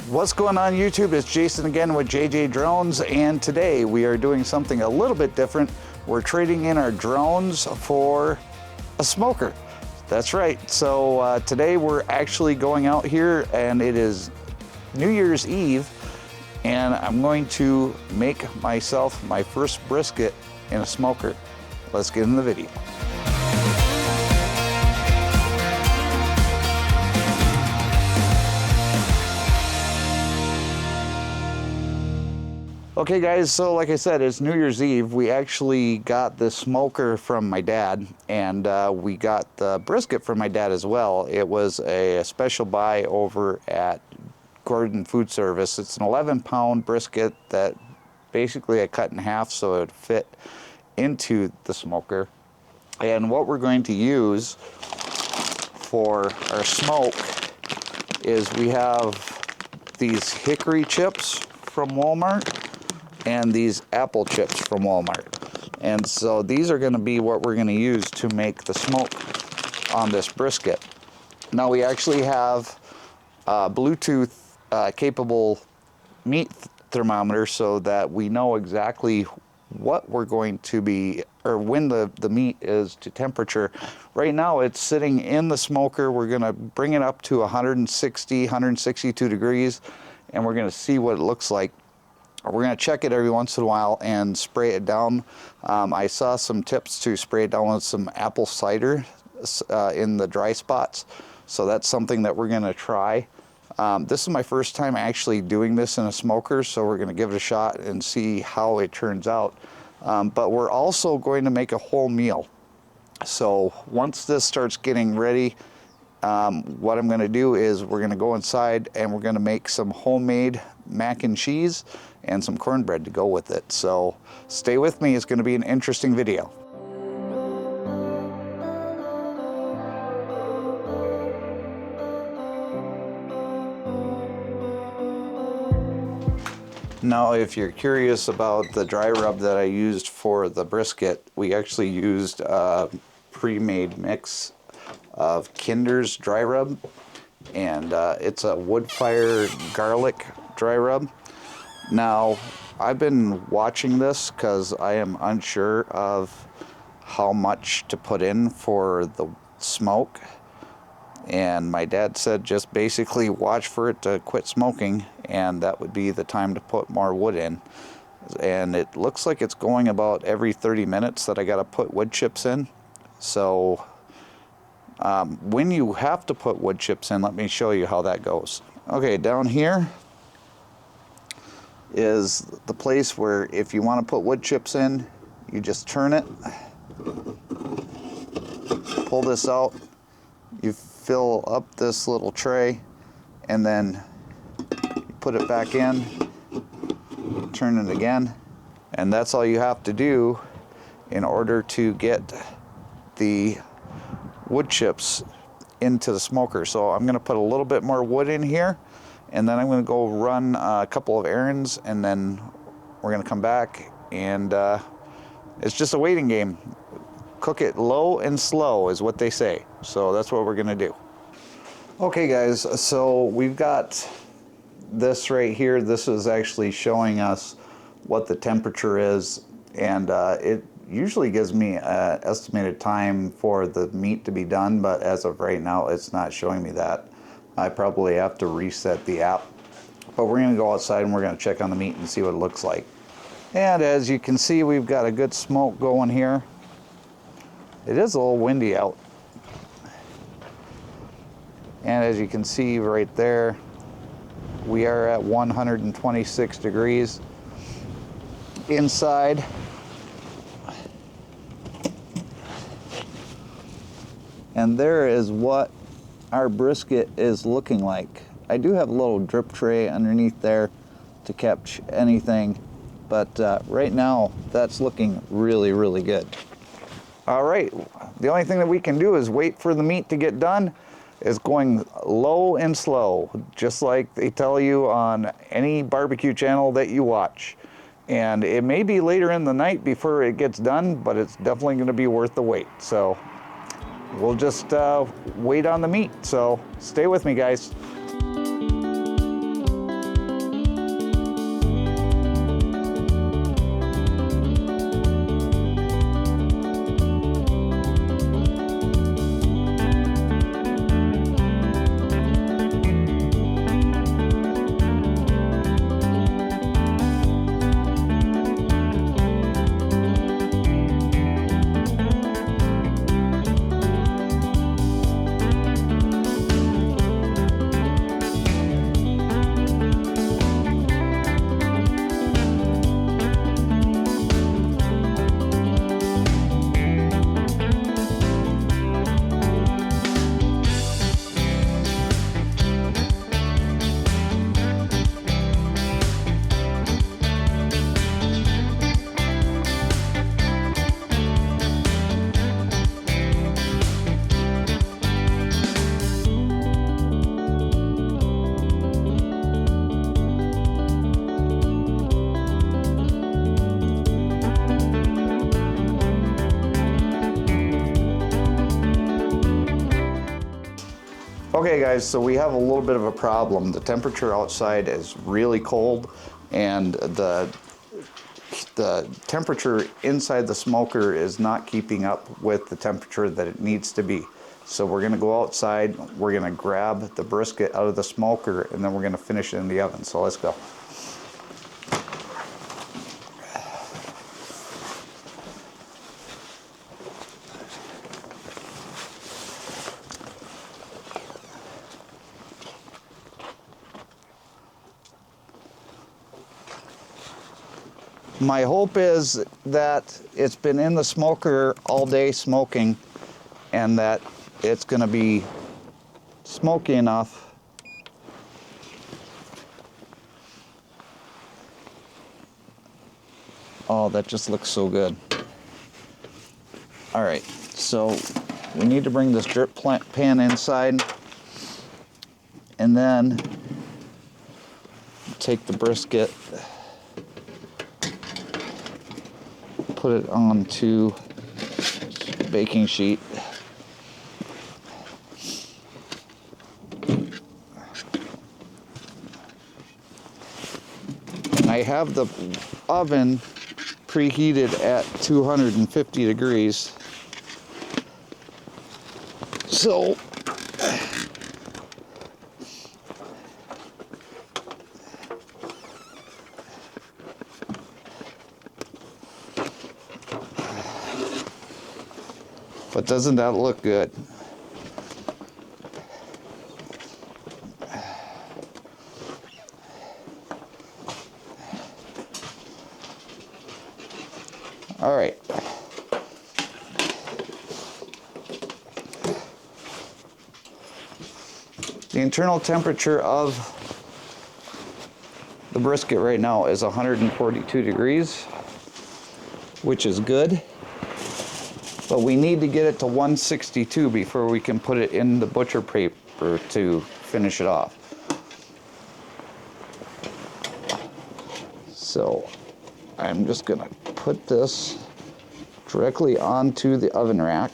What's going on YouTube? It's Jason again with JJ Drones, and today we are doing something a little bit different. We're trading in our drones for a smoker. That's right. So today we're actually going out here, and it is New Year's Eve, and I'm going to make myself my first brisket in a smoker. Let's get in the video. Okay guys, so like I said, it's New Year's Eve. We actually got the smoker from my dad, and we got the brisket from my dad as well. It was a special buy over at Gordon Food Service. It's an 11-pound brisket that basically I cut in half so it would fit into the smoker. And what we're going to use for our smoke is we have these hickory chips from Walmart and these apple chips from Walmart. And so these are going to be what we're going to use to make the smoke on this brisket. Now we actually have a Bluetooth capable meat thermometer so that we know exactly what we're going to be, or when the meat is to temperature. Right now it's sitting in the smoker. We're going to bring it up to 160, 162 degrees, and we're going to see what it looks like. We're going to check it every once in a while and spray it down. I saw some tips to spray it down with some apple cider in the dry spots. So that's something that we're going to try. This is my first time actually doing this in a smoker, so we're going to give it a shot and see how it turns out. But we're also going to make a whole meal. So once this starts getting ready, what I'm going to do is we're going to go inside and we're going to make some homemade mac and cheese and some cornbread to go with it. So stay with me, it's going to be an interesting video. Now if you're curious about the dry rub that I used for the brisket, we actually used a pre-made mix of Kinder's dry rub, and it's a wood fire garlic dry rub. Now I've been watching this because I am unsure of how much to put in for the smoke, and my dad said just basically watch for it to quit smoking, and that would be the time to put more wood in. And it looks like it's going about every 30 minutes that I got to put wood chips in. So when you have to put wood chips in, let me show you how that goes. Okay, down here is the place where if you want to put wood chips in, you just turn it, pull this out, you fill up this little tray, and then you put it back in, turn it again, and that's all you have to do in order to get the wood chips into the smoker. So I'm going to put a little bit more wood in here, and then I'm going to go run a couple of errands, and then we're going to come back, and it's just a waiting game. Cook it low and slow is what they say. So that's what we're going to do. Okay guys, so we've got this right here. This is actually showing us what the temperature is, and it usually gives me an estimated time for the meat to be done, but as of right now it's not showing me that. I probably have to reset the app, but we're going to go outside and we're going to check on the meat and see what it looks like. And as you can see, we've got a good smoke going here. It is a little windy out, and as you can see right there, we are at 126 degrees inside. And there is what our brisket is looking like. I do have a little drip tray underneath there to catch anything, but right now that's looking really, really good. All right, the only thing that we can do is wait for the meat to get done. It's going low and slow, just like they tell you on any barbecue channel that you watch. And it may be later in the night before it gets done, but it's definitely going to be worth the wait. So we'll just wait on the meat. So stay with me, guys. Okay guys, so we have a little bit of a problem. The temperature outside is really cold, and the temperature inside the smoker is not keeping up with the temperature that it needs to be. So we're gonna go outside, we're gonna grab the brisket out of the smoker, and then we're gonna finish it in the oven. So let's go. My hope is that it's been in the smoker all day smoking, and that it's going to be smoky enough Oh, that just looks so good. All right, so we need to bring this drip pan inside, and then take the brisket, put it onto a baking sheet. And I have the oven preheated at 250 degrees. So but doesn't that look good? All right. The internal temperature of the brisket right now is 142 degrees, which is good. But we need to get it to 162 before we can put it in the butcher paper to finish it off. So I'm just gonna put this directly onto the oven rack.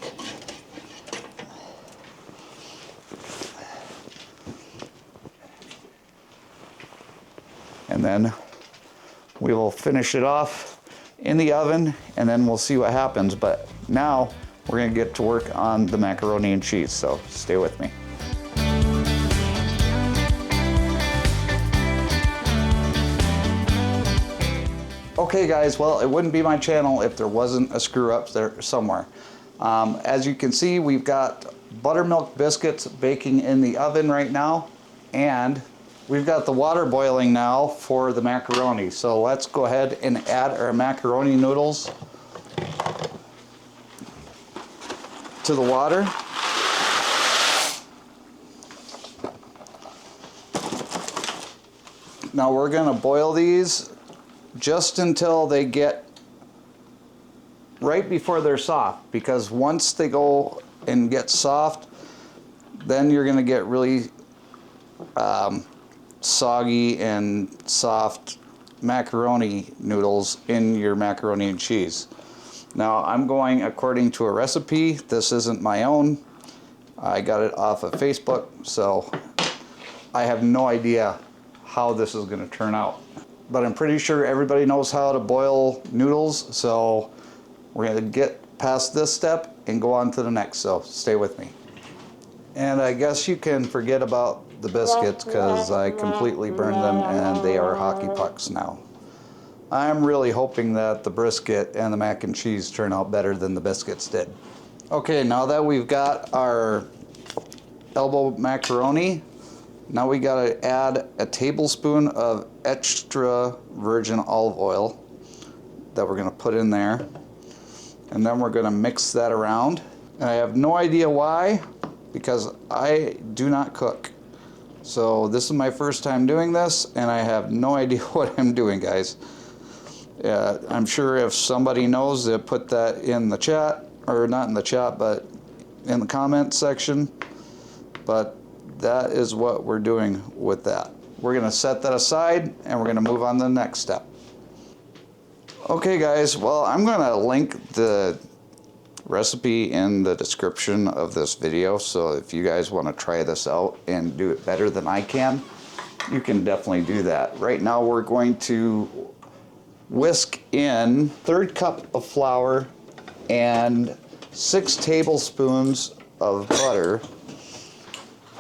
And then we will finish it off in the oven, and then we'll see what happens. But now we're gonna get to work on the macaroni and cheese, so stay with me. Okay guys, well, it wouldn't be my channel if there wasn't a screw up there somewhere. As you can see, we've got buttermilk biscuits baking in the oven right now, and we've got the water boiling now for the macaroni. So let's go ahead and add our macaroni noodles to the water. Now we're gonna boil these just until they get right before they're soft, because once they go and get soft, then you're gonna get really soggy and soft macaroni noodles in your macaroni and cheese. Now I'm going according to a recipe. This isn't my own. I got it off of Facebook, so I have no idea how this is going to turn out. But I'm pretty sure everybody knows how to boil noodles, so we're going to get past this step and go on to the next, so stay with me. And I guess you can forget about the biscuits because I completely burned them and they are hockey pucks now. I'm really hoping that the brisket and the mac and cheese turn out better than the biscuits did. Okay, now that we've got our elbow macaroni, now we gotta add a tablespoon of extra virgin olive oil that we're gonna put in there. And then we're gonna mix that around. And I have no idea why, because I do not cook. So this is my first time doing this, and I have no idea what I'm doing, guys. I'm sure if somebody knows, to put that in the chat, or not in the chat, but in the comment section. But that is what we're doing with that. We're gonna set that aside, and we're gonna move on to the next step. Okay guys, well, I'm gonna link the recipe in the description of this video, so if you guys want to try this out and do it better than I can, you can definitely do that. Right now we're going to whisk in 1/3 cup of flour and 6 tablespoons of butter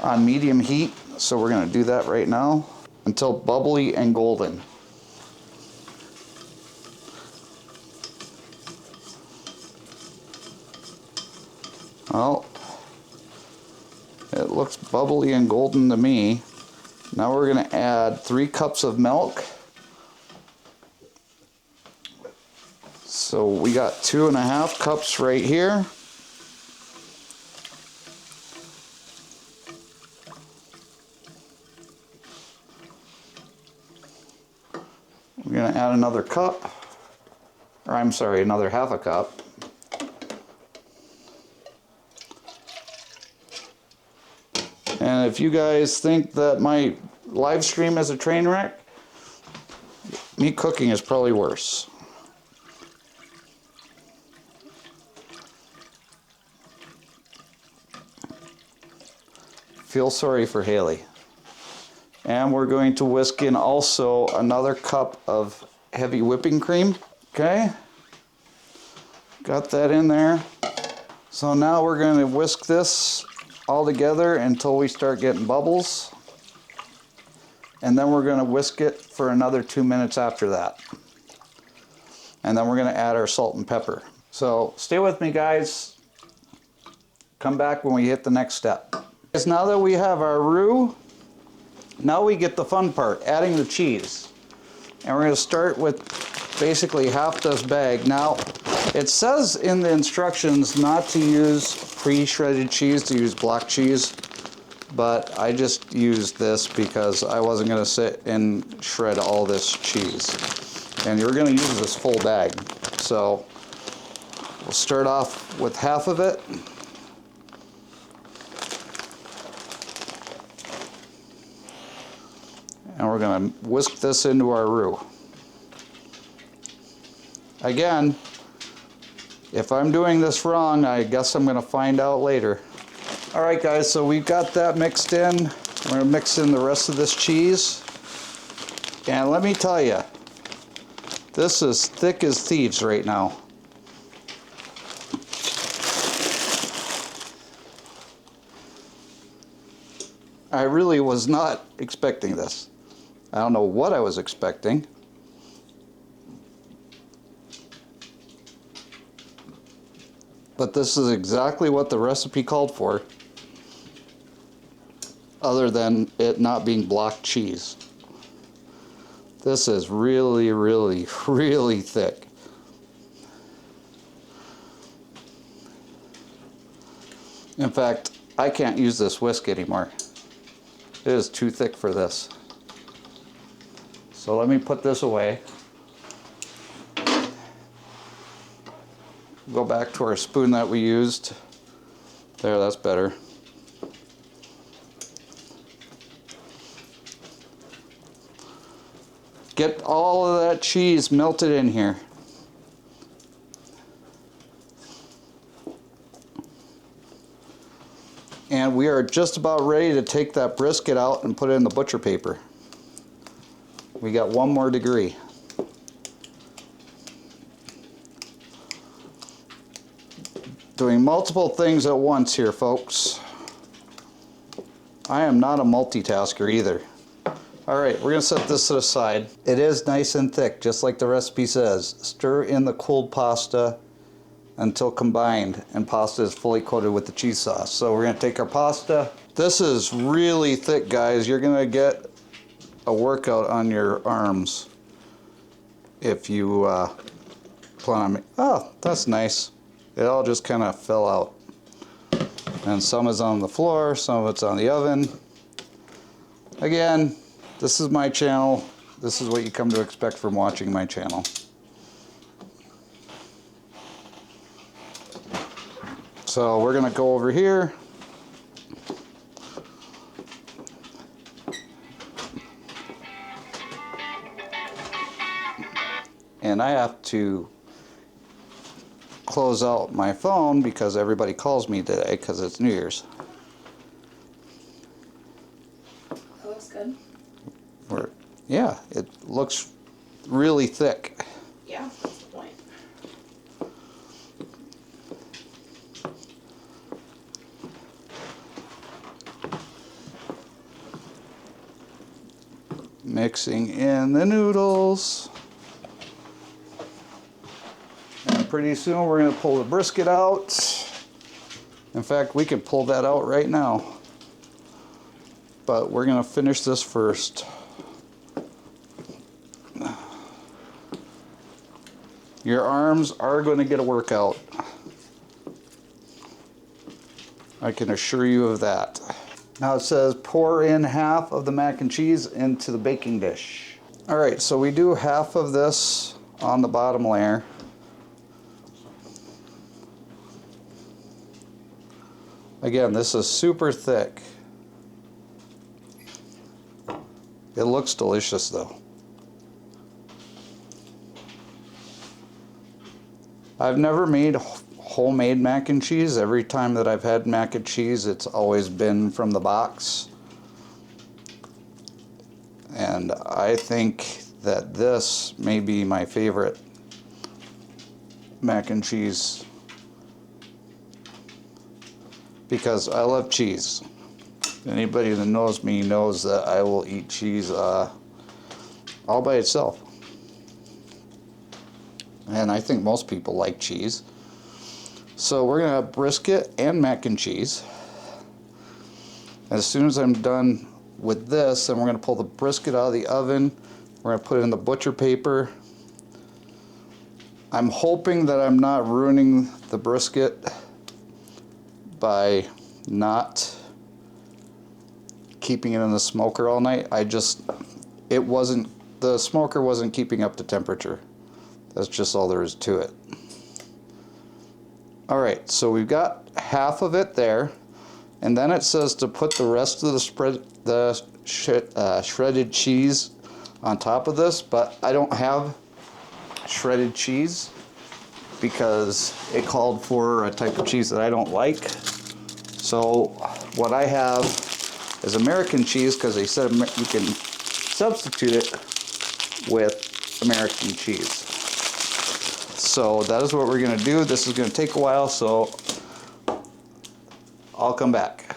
on medium heat. So we're going to do that right now until bubbly and golden. Well, it looks bubbly and golden to me. Now we're going to add 3 cups of milk. So we got 2.5 cups right here. We're going to add another cup, or I'm sorry, another 1/2 cup. And if you guys think that my live stream is a train wreck, me cooking is probably worse. Feel sorry for Haley. And we're going to whisk in also another cup of heavy whipping cream. Okay, got that in there. So now we're going to whisk this all together until we start getting bubbles. And then we're going to whisk it for another 2 minutes after that. And then we're going to add our salt and pepper. So stay with me, guys. Come back when we hit the next step. Now that we have our roux, now we get the fun part, adding the cheese. And we're going to start with basically half this bag. Now, it says in the instructions not to use pre-shredded cheese, to use block cheese. But I just used this because I wasn't going to sit and shred all this cheese. And you're going to use this full bag. So we'll start off with half of it. And we're going to whisk this into our roux. Again, if I'm doing this wrong, I guess I'm going to find out later. Alright guys, so we've got that mixed in. We're going to mix in the rest of this cheese. And let me tell you, this is thick as thieves right now. I really was not expecting this. I don't know what I was expecting. But this is exactly what the recipe called for, other than it not being block cheese. This is really, really, really thick. In fact, I can't use this whisk anymore. It is too thick for this. So let me put this away. Go back to our spoon that we used. There, that's better. Get all of that cheese melted in here. And we are just about ready to take that brisket out and put it in the butcher paper. We got one more degree. Doing multiple things at once here, folks. I am not a multitasker either. Alright, we're going to set this to the side. It is nice and thick, just like the recipe says. Stir in the cold pasta until combined and pasta is fully coated with the cheese sauce. So we're going to take our pasta. This is really thick, guys. You're going to get a workout on your arms if you plan on... Oh, that's nice. It all just kind of fell out. And some is on the floor, some of it's on the oven. Again, this is my channel. This is what you come to expect from watching my channel. So we're going to go over here. And I have to close out my phone because everybody calls me today because it's New Year's. That looks good. Yeah, it looks really thick. Yeah, that's the point. Mixing in the noodles. And pretty soon we're going to pull the brisket out. In fact, we could pull that out right now. But we're going to finish this first. Your arms are going to get a workout. I can assure you of that. Now it says pour in half of the mac and cheese into the baking dish. Alright, so we do half of this on the bottom layer. Again, this is super thick. It looks delicious though. I've never made homemade mac and cheese. Every time that I've had mac and cheese, it's always been from the box. And I think that this may be my favorite mac and cheese because I love cheese. Anybody that knows me knows that I will eat cheese all by itself. And I think most people like cheese. So we're going to have brisket and mac and cheese. As soon as I'm done with this, then we're going to pull the brisket out of the oven. We're going to put it in the butcher paper. I'm hoping that I'm not ruining the brisket by not keeping it in the smoker all night. The smoker wasn't keeping up the temperature. That's just all there is to it. Alright, so we've got half of it there, and then it says to put the rest of the shredded cheese on top of this, but I don't have shredded cheese because it called for a type of cheese that I don't like. So what I have is American cheese because they said you can substitute it with American cheese. So that is what we're going to do. This is going to take a while, so I'll come back.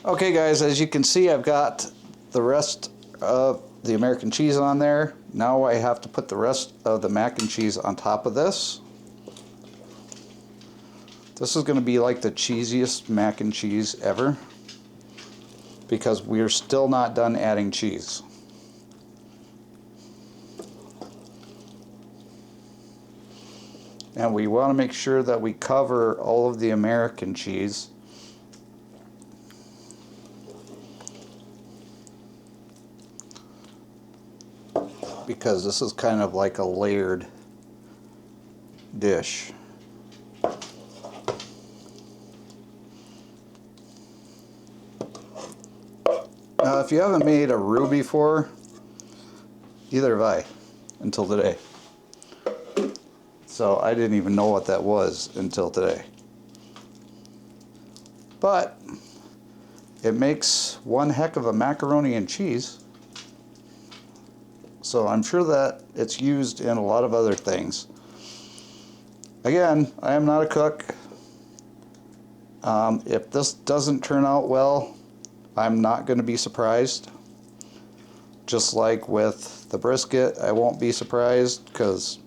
Okay guys, as you can see, I've got the rest of the American cheese on there. Now I have to put the rest of the mac and cheese on top of this. This is going to be like the cheesiest mac and cheese ever because we're still not done adding cheese. And we want to make sure that we cover all of the American cheese. Because this is kind of like a layered dish. Now if you haven't made a roux before, either have I until today. So I didn't even know what that was until today. But it makes one heck of a macaroni and cheese. So I'm sure that it's used in a lot of other things. Again, I am not a cook. If this doesn't turn out well, I'm not going to be surprised. Just like with the brisket, I won't be surprised because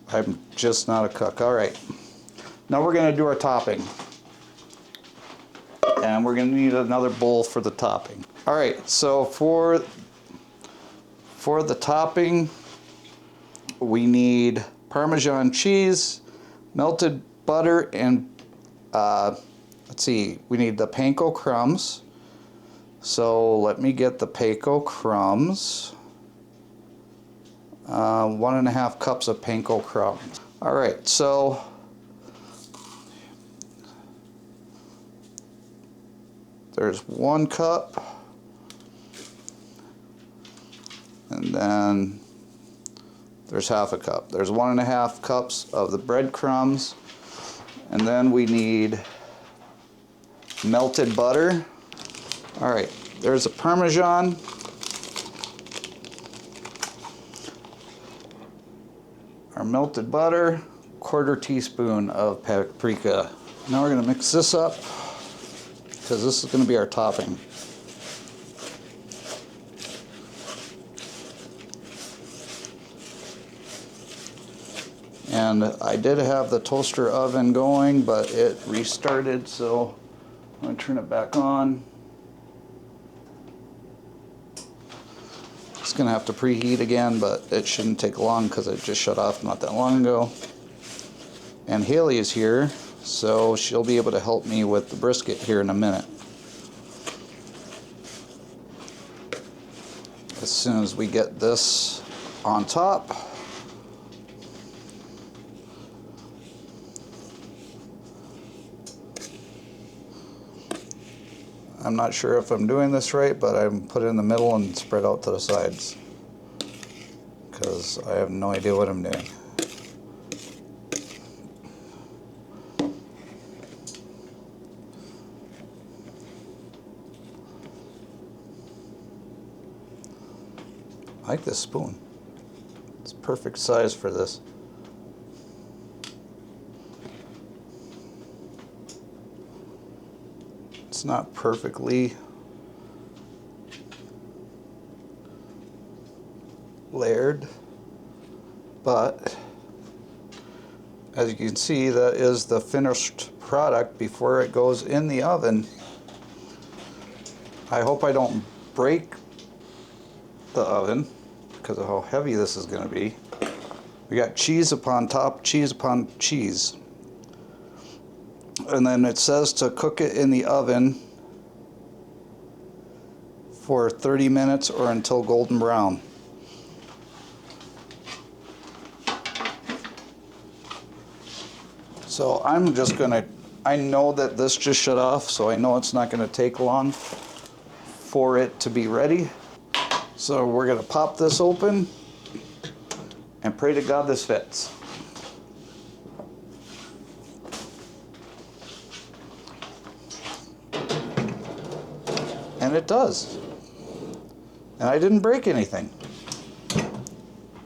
I'm just not a cook. Alright, now we're going to do our topping. And we're going to need another bowl for the topping. Alright, so for the topping, we need Parmesan cheese, melted butter, and let's see, we need the panko crumbs. So let me get the panko crumbs. 1.5 cups of panko crumbs. Alright, so there's 1 cup, and then there's 1/2 cup. There's 1.5 cups of the breadcrumbs. And then we need melted butter. All right, there's a Parmesan. Our melted butter, 1/4 teaspoon of paprika. Now we're gonna mix this up because this is gonna be our topping. And I did have the toaster oven going, but it restarted, so I'm gonna turn it back on. It's gonna have to preheat again, but it shouldn't take long because it just shut off not that long ago. And Haley is here, so she'll be able to help me with the brisket here in a minute. As soon as we get this on top, I'm not sure if I'm doing this right, but I'm put it in the middle and spread out to the sides because I have no idea what I'm doing. I like this spoon. It's perfect size for this. It's not perfectly layered, but as you can see, that is the finished product before it goes in the oven. I hope I don't break the oven because of how heavy this is going to be. We got cheese upon top, cheese upon cheese. And then it says to cook it in the oven for 30 minutes or until golden brown. So I'm just gonna, I know that this just shut off, so I know it's not gonna take long for it to be ready. So we're gonna pop this open and pray to God this fits. And it does. And I didn't break anything.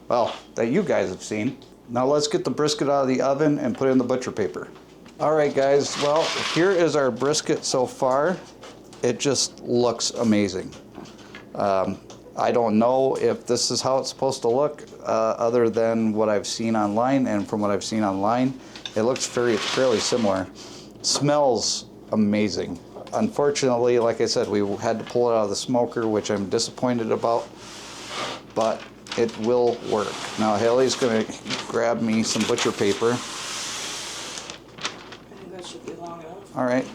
Well, that you guys have seen. Now let's get the brisket out of the oven and put it in the butcher paper. All right, guys, well, here is our brisket so far. It just looks amazing. I don't know if this is how it's supposed to look other than what I've seen online, and from what I've seen online, it looks fairly similar. Smells amazing. Unfortunately, like I said, we had to pull it out of the smoker, which I'm disappointed about, but it will work. Now Haley's going to grab me some butcher paper. I think that should be long enough. All right.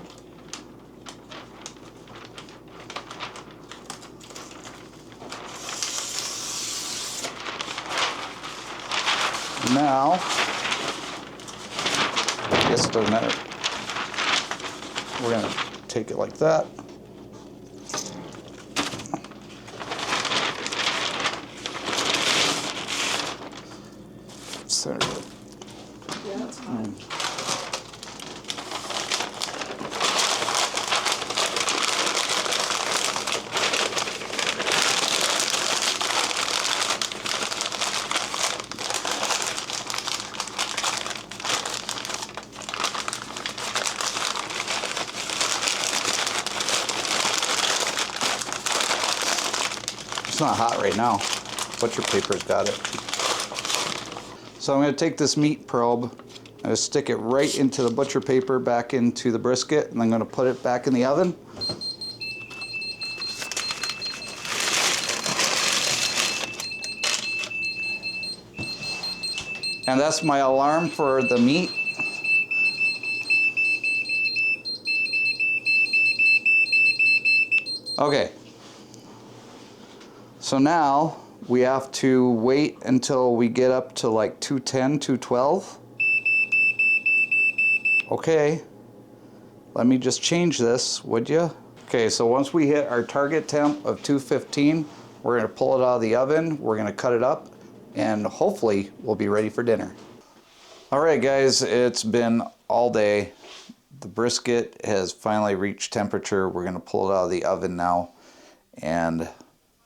Now, I guess it doesn't matter. We're going to take it like that. Center it. Yeah, that's fine. It's not hot right now. Butcher paper's got it. So I'm going to take this meat probe, I'm going to stick it right into the butcher paper, back into the brisket, and I'm going to put it back in the oven. And that's my alarm for the meat. Okay. So now we have to wait until we get up to like 210, 212. Okay, let me just change this, would you? Okay, so once we hit our target temp of 215, we're gonna pull it out of the oven, we're gonna cut it up, and hopefully we'll be ready for dinner. All right, guys, it's been all day. The brisket has finally reached temperature. We're going to pull it out of the oven now and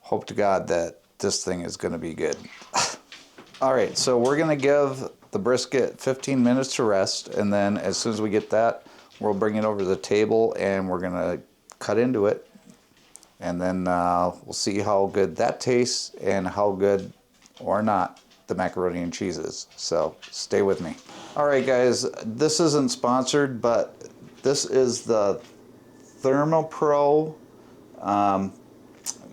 hope to God that this thing is going to be good. All right, so we're going to give the brisket 15 minutes to rest, and then as soon as we get that, we'll bring it over to the table and we're going to cut into it. And then we'll see how good that tastes and how good or not the macaroni and cheese is. So stay with me. All right, guys, this isn't sponsored, but this is the ThermoPro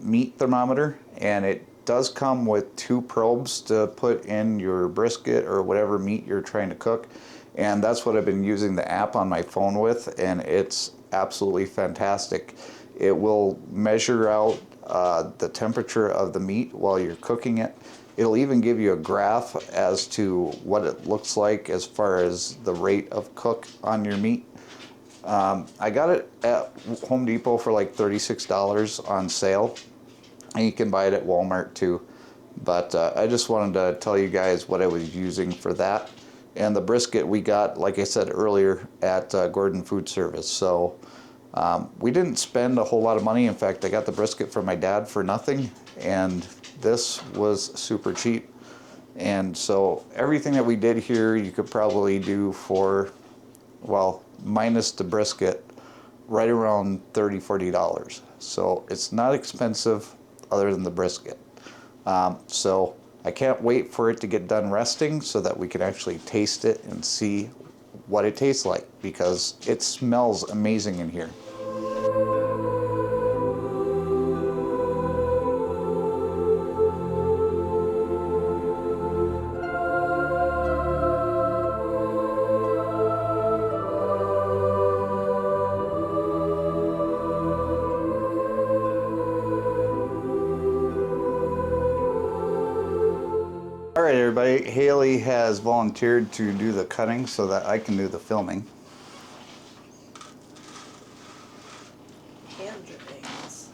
meat thermometer, and it does come with 2 probes to put in your brisket or whatever meat you're trying to cook. And that's what I've been using the app on my phone with, and it's absolutely fantastic. It will measure out the temperature of the meat while you're cooking it. It'll even give you a graph as to what it looks like as far as the rate of cook on your meat. I got it at Home Depot for like $36 on sale, and you can buy it at Walmart too. But I just wanted to tell you guys what I was using for that. And the brisket we got, like I said earlier, at Gordon Food Service. So we didn't spend a whole lot of money. In fact, I got the brisket from my dad for nothing, and this was super cheap. And so everything that we did here, you could probably do for, well, minus the brisket, right around $30, $40. So it's not expensive other than the brisket. So I can't wait for it to get done resting so that we can actually taste it and see what it tastes like, because it smells amazing in here. All right, everybody, Haley has volunteered to do the cutting so that I can do the filming. Hand drippings.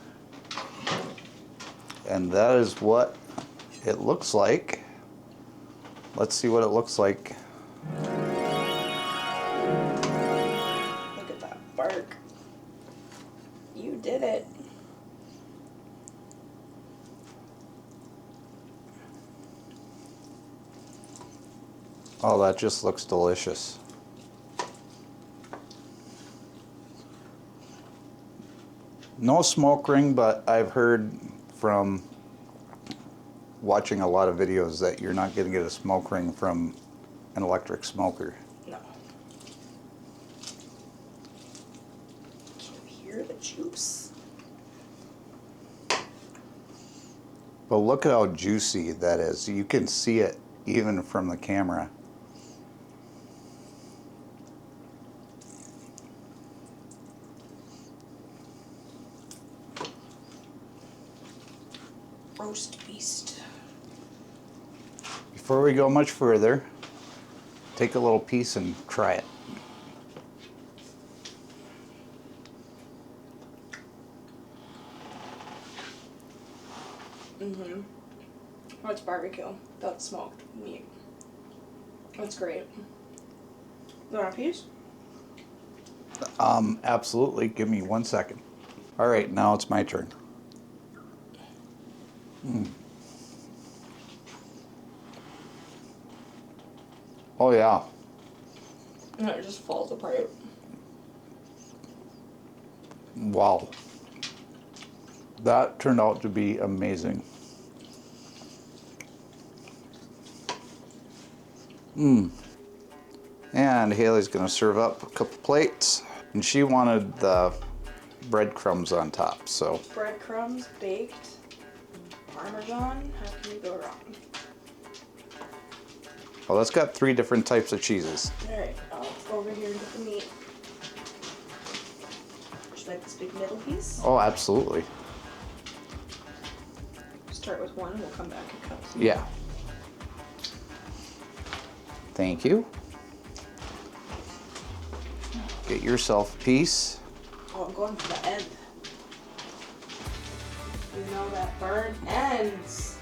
And that is what it looks like. Let's see what it looks like. Look at that bark. You did it. Oh, that just looks delicious. No smoke ring, but I've heard from watching a lot of videos that you're not going to get a smoke ring from an electric smoker. No. Can you hear the juice? But look at how juicy that is. You can see it even from the camera. Roast beast. Before we go much further, take a little piece and try it. Mm-hmm. That's barbecue. That's smoked meat. That's great. You want a piece? Absolutely. Give me 1 second. All right, now it's my turn. Oh yeah. And it just falls apart. Wow. That turned out to be amazing. And Haley's gonna serve up a couple plates, and she wanted the breadcrumbs on top, so. Breadcrumbs, baked, Parmesan. How can you go wrong? Well, that's got 3 different types of cheeses. Alright, I'll go over here and get the meat. Would you like this big middle piece? Oh, absolutely. Start with one and we'll come back and cut some. Yeah. Thank you. Get yourself a piece. Oh, I'm going to the end. You know that burn ends.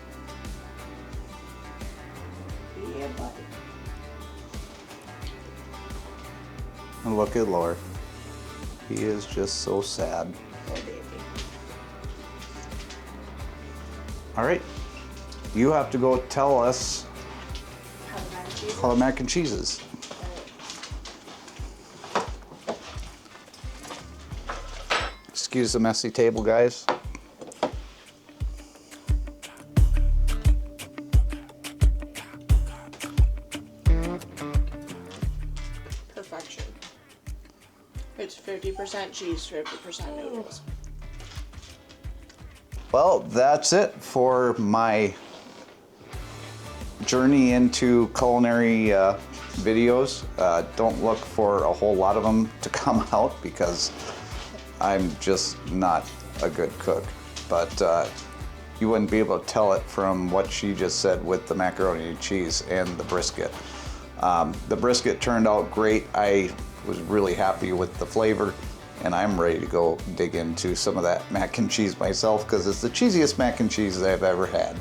Yeah, buddy. And look at Lorr. He is just so sad. Poor baby. All right. You have to go tell us How the mac and cheese. how the mac and cheese is. Excuse the messy table, guys. Perfection. It's 50% cheese, 50% noodles. Well, that's it for my journey into culinary videos. Don't look for a whole lot of them to come out because I'm just not a good cook. But you wouldn't be able to tell it from what she just said with the macaroni and cheese and the brisket. The brisket turned out great. I was really happy with the flavor, and I'm ready to go dig into some of that mac and cheese myself because it's the cheesiest mac and cheese that I've ever had.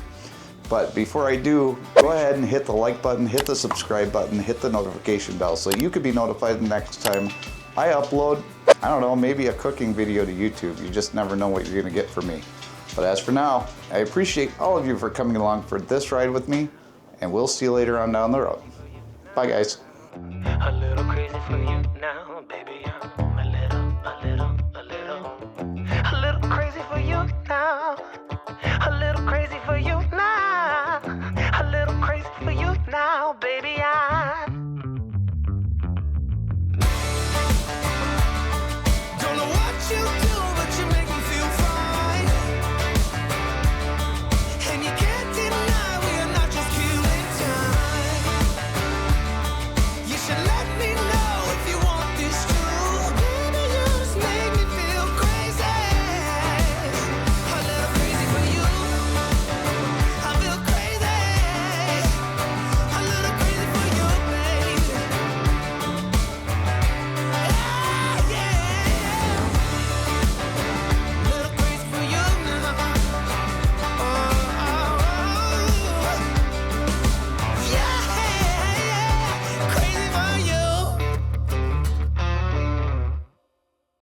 But before I do, go ahead and hit the like button, hit the subscribe button, hit the notification bell so you could be notified the next time I upload, I don't know, maybe a cooking video to YouTube. You just never know what you're gonna get from me. But as for now, I appreciate all of you for coming along for this ride with me, and we'll see you later on down the road. Bye, guys. A little crazy for you.